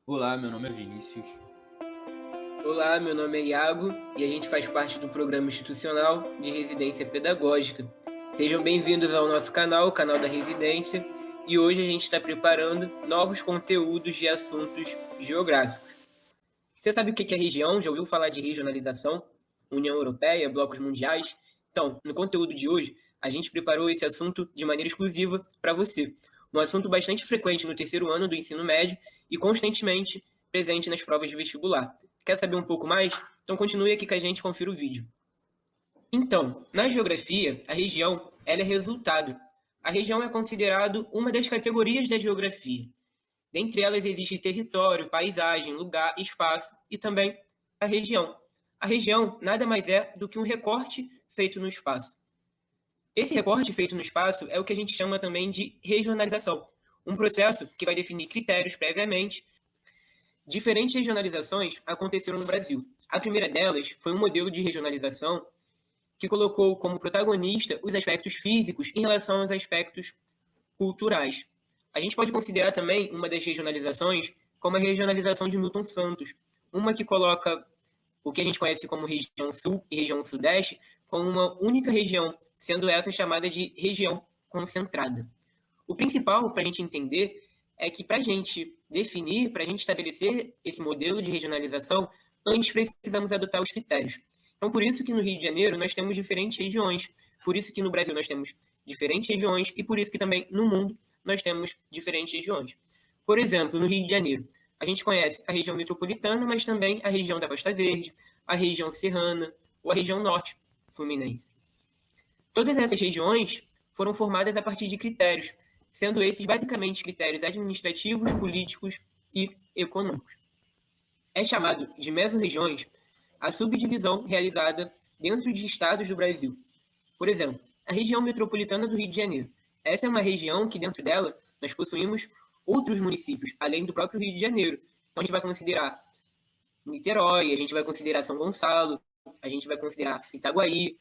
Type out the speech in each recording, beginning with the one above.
Olá, meu nome é Vinícius. Olá, meu nome é Iago e a gente faz parte do Programa Institucional de Residência Pedagógica. Sejam bem-vindos ao nosso canal, o canal da Residência, e hoje a gente está preparando novos conteúdos de assuntos geográficos. Você sabe o que é região? Já ouviu falar de regionalização? União Europeia, blocos mundiais? Então, no conteúdo de hoje, a gente preparou esse assunto de maneira exclusiva para você. Um assunto bastante frequente no terceiro ano do ensino médio e constantemente presente nas provas de vestibular. Quer saber um pouco mais? Então continue aqui com a gente e confira o vídeo. Então, na geografia, a região ela é resultado. A região é considerado uma das categorias da geografia. Dentre elas existe território, paisagem, lugar, espaço e também a região. A região nada mais é do que um recorte feito no espaço. Esse recorte feito no espaço é o que a gente chama também de regionalização, um processo que vai definir critérios previamente. Diferentes regionalizações aconteceram no Brasil. A primeira delas foi um modelo de regionalização que colocou como protagonista os aspectos físicos em relação aos aspectos culturais. A gente pode considerar também uma das regionalizações como a regionalização de Milton Santos, uma que coloca o que a gente conhece como região sul e região sudeste como uma única região, sendo essa chamada de região concentrada. O principal para a gente entender é que para a gente definir, para a gente estabelecer esse modelo de regionalização, antes precisamos adotar os critérios. Então, por isso que no Rio de Janeiro nós temos diferentes regiões, por isso que no Brasil nós temos diferentes regiões e por isso que também no mundo nós temos diferentes regiões. Por exemplo, no Rio de Janeiro, a gente conhece a região metropolitana, mas também a região da Costa Verde, a região serrana ou a região norte fluminense. Todas essas regiões foram formadas a partir de critérios, sendo esses basicamente critérios administrativos, políticos e econômicos. É chamado de mesorregiões a subdivisão realizada dentro de estados do Brasil. Por exemplo, a região metropolitana do Rio de Janeiro. Essa é uma região que dentro dela nós possuímos outros municípios, além do próprio Rio de Janeiro. Então a gente vai considerar Niterói, a gente vai considerar São Gonçalo, a gente vai considerar Itaguaí,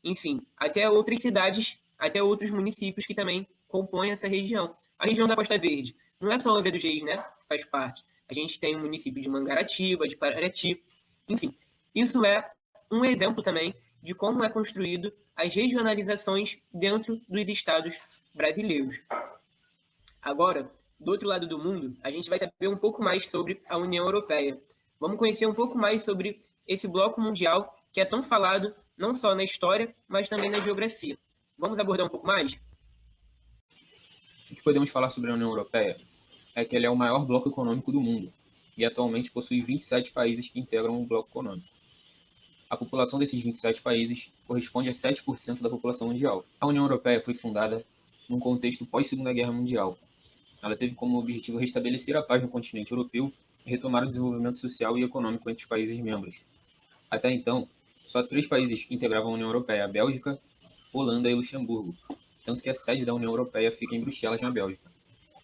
enfim, até outras cidades, até outros municípios que também compõem essa região. A região da Costa Verde não é só Angra dos Reis, né? Faz parte. A gente tem o município de Mangaratiba, de Paraty, enfim. Isso é um exemplo também de como é construído as regionalizações dentro dos estados brasileiros. Agora, do outro lado do mundo, a gente vai saber um pouco mais sobre a União Europeia. Vamos conhecer um pouco mais sobre esse bloco mundial que é tão falado não só na história, mas também na geografia. Vamos abordar um pouco mais? O que podemos falar sobre a União Europeia é que ela é o maior bloco econômico do mundo e atualmente possui 27 países que integram o bloco econômico. A população desses 27 países corresponde a 7% da população mundial. A União Europeia foi fundada num contexto pós-Segunda Guerra Mundial. Ela teve como objetivo restabelecer a paz no continente europeu e retomar o desenvolvimento social e econômico entre os países membros. Até então, só 3 países integravam a União Europeia: a Bélgica, Holanda e Luxemburgo, tanto que a sede da União Europeia fica em Bruxelas, na Bélgica.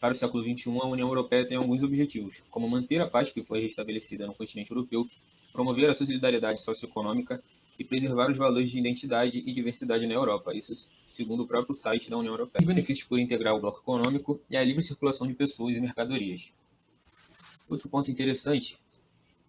Para o século XXI, a União Europeia tem alguns objetivos, como manter a paz que foi restabelecida no continente europeu, promover a solidariedade socioeconômica e preservar os valores de identidade e diversidade na Europa, isso segundo o próprio site da União Europeia. Os benefícios por integrar o bloco econômico é a livre circulação de pessoas e mercadorias. Outro ponto interessante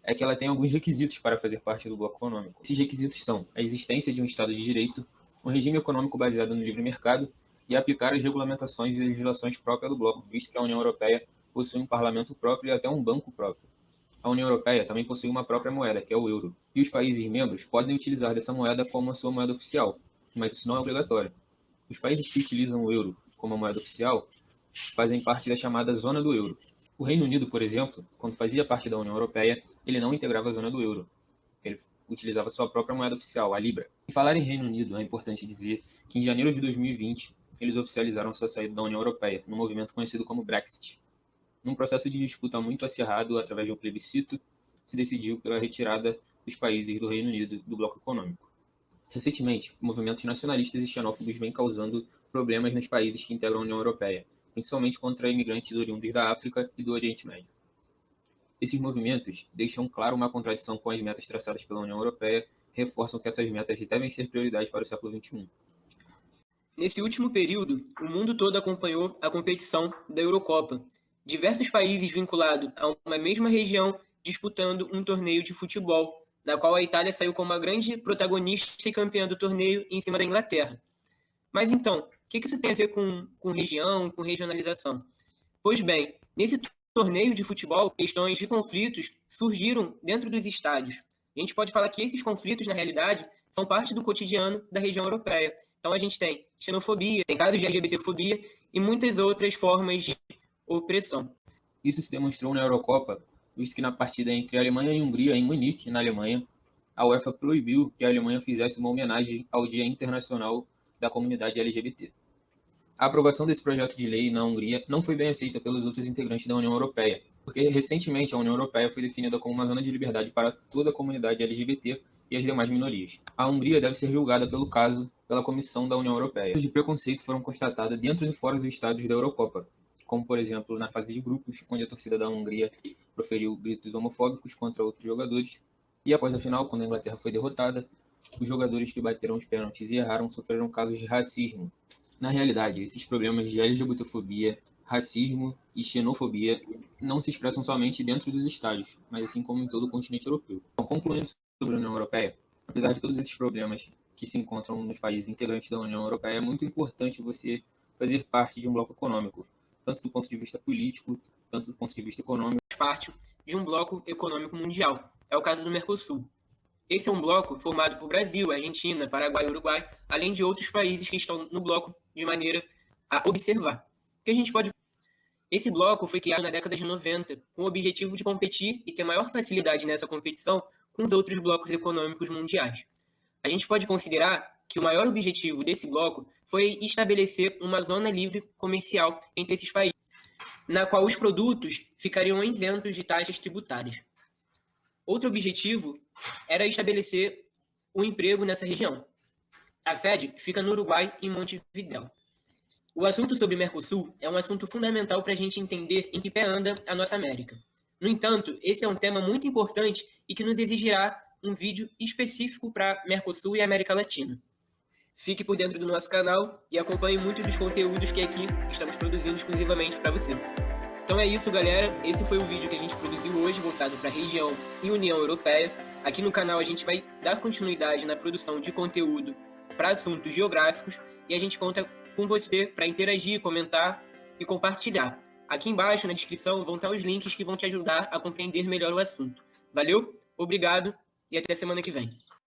é que ela tem alguns requisitos para fazer parte do bloco econômico. Esses requisitos são a existência de um Estado de Direito, um regime econômico baseado no livre mercado e aplicar as regulamentações e legislações próprias do bloco, visto que a União Europeia possui um parlamento próprio e até um banco próprio. A União Europeia também possui uma própria moeda, que é o euro, e os países membros podem utilizar dessa moeda como a sua moeda oficial, mas isso não é obrigatório. Os países que utilizam o euro como moeda oficial fazem parte da chamada zona do euro. O Reino Unido, por exemplo, quando fazia parte da União Europeia, ele não integrava a zona do euro. Ele utilizava sua própria moeda oficial, a Libra. Em falar em Reino Unido, é importante dizer que em janeiro de 2020, eles oficializaram sua saída da União Europeia, no movimento conhecido como Brexit. Num processo de disputa muito acirrado, através de um plebiscito, se decidiu pela retirada dos países do Reino Unido do bloco econômico. Recentemente, movimentos nacionalistas e xenófobos vêm causando problemas nos países que integram a União Europeia, principalmente contra imigrantes oriundos da África e do Oriente Médio. Esses movimentos deixam claro uma contradição com as metas traçadas pela União Europeia e reforçam que essas metas devem ser prioridades para o século XXI. Nesse último período, o mundo todo acompanhou a competição da Eurocopa, diversos países vinculados a uma mesma região disputando um torneio de futebol, na qual a Itália saiu como a grande protagonista e campeã do torneio em cima da Inglaterra. Mas então, o que isso tem a ver com região, com regionalização? Pois bem, nesse torneio de futebol, questões de conflitos surgiram dentro dos estádios. A gente pode falar que esses conflitos, na realidade, são parte do cotidiano da região europeia. Então a gente tem xenofobia, tem casos de LGBTfobia e muitas outras formas de opressão. Isso se demonstrou na Eurocopa, visto que na partida entre Alemanha e Hungria, em Munique, na Alemanha, a UEFA proibiu que a Alemanha fizesse uma homenagem ao Dia Internacional da Comunidade LGBT. A aprovação desse projeto de lei na Hungria não foi bem aceita pelos outros integrantes da União Europeia, porque recentemente a União Europeia foi definida como uma zona de liberdade para toda a comunidade LGBT e as demais minorias. A Hungria deve ser julgada pelo caso pela Comissão da União Europeia. Casos de preconceito foram constatados dentro e fora dos estádios da Eurocopa, como por exemplo na fase de grupos, onde a torcida da Hungria proferiu gritos homofóbicos contra outros jogadores, e após a final, quando a Inglaterra foi derrotada, os jogadores que bateram os pênaltis e erraram sofreram casos de racismo. Na realidade, esses problemas de LGBTfobia, racismo e xenofobia não se expressam somente dentro dos estádios, mas assim como em todo o continente europeu. Então, concluindo sobre a União Europeia, apesar de todos esses problemas que se encontram nos países integrantes da União Europeia, é muito importante você fazer parte de um bloco econômico, tanto do ponto de vista político, tanto do ponto de vista econômico. Parte de um bloco econômico mundial. É o caso do Mercosul. Esse é um bloco formado por Brasil, Argentina, Paraguai e Uruguai, além de outros países que estão no bloco de maneira a observar. O que a gente pode... Esse bloco foi criado na década de 90, com o objetivo de competir e ter maior facilidade nessa competição com os outros blocos econômicos mundiais. A gente pode considerar que o maior objetivo desse bloco foi estabelecer uma zona livre comercial entre esses países, na qual os produtos ficariam isentos de taxas tributárias. Outro objetivo era estabelecer um emprego nessa região. A sede fica no Uruguai, em Montevidéu. O assunto sobre Mercosul é um assunto fundamental para a gente entender em que pé anda a nossa América. No entanto, esse é um tema muito importante e que nos exigirá um vídeo específico para Mercosul e América Latina. Fique por dentro do nosso canal e acompanhe muitos dos conteúdos que aqui estamos produzindo exclusivamente para você. Então é isso, galera. Esse foi o vídeo que a gente produziu hoje, voltado para a região e União Europeia. Aqui no canal a gente vai dar continuidade na produção de conteúdo para assuntos geográficos e a gente conta com você para interagir, comentar e compartilhar. Aqui embaixo na descrição vão estar os links que vão te ajudar a compreender melhor o assunto. Valeu, obrigado e até semana que vem.